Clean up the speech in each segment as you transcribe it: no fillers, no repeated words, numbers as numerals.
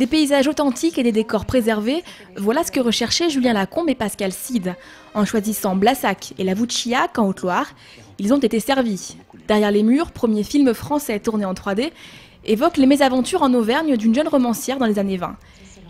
Des paysages authentiques et des décors préservés, voilà ce que recherchaient Julien Lacombe et Pascal Cid. En choisissant Blassac et la Vouchiac en Haute-Loire, ils ont été servis. Derrière les murs, premier film français tourné en 3D, évoque les mésaventures en Auvergne d'une jeune romancière dans les années 20.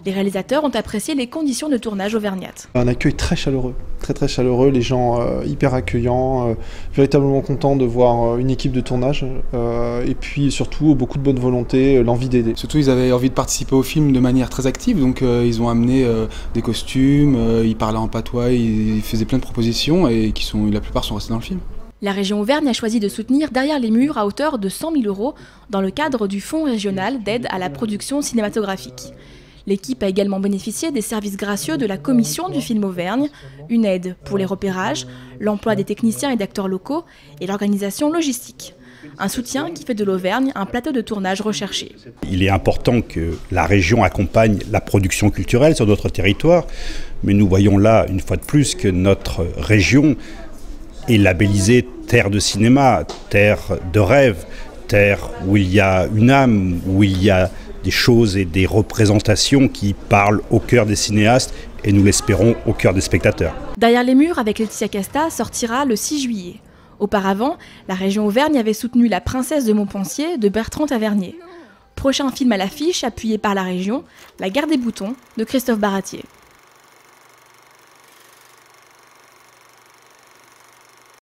Les réalisateurs ont apprécié les conditions de tournage auvergnates. Un accueil très chaleureux, très chaleureux, les gens hyper accueillants, véritablement contents de voir une équipe de tournage et puis surtout beaucoup de bonne volonté, l'envie d'aider. Surtout ils avaient envie de participer au film de manière très active, donc ils ont amené des costumes, ils parlaient en patois, ils faisaient plein de propositions et la plupart sont restés dans le film. La région Auvergne a choisi de soutenir Derrière les murs à hauteur de 100 000 € dans le cadre du Fonds régional d'aide à la production cinématographique. L'équipe a également bénéficié des services gracieux de la Commission du film Auvergne, une aide pour les repérages, l'emploi des techniciens et d'acteurs locaux et l'organisation logistique. Un soutien qui fait de l'Auvergne un plateau de tournage recherché. Il est important que la région accompagne la production culturelle sur notre territoire, mais nous voyons là, une fois de plus, que notre région est labellisée terre de cinéma, terre de rêve, terre où il y a une âme, où il y a des choses et des représentations qui parlent au cœur des cinéastes et nous l'espérons au cœur des spectateurs. Derrière les murs avec Laetitia Casta sortira le 6 juillet. Auparavant, la région Auvergne avait soutenu La princesse de Montpensier de Bertrand Tavernier. Prochain film à l'affiche appuyé par la région, La guerre des boutons de Christophe Baratier.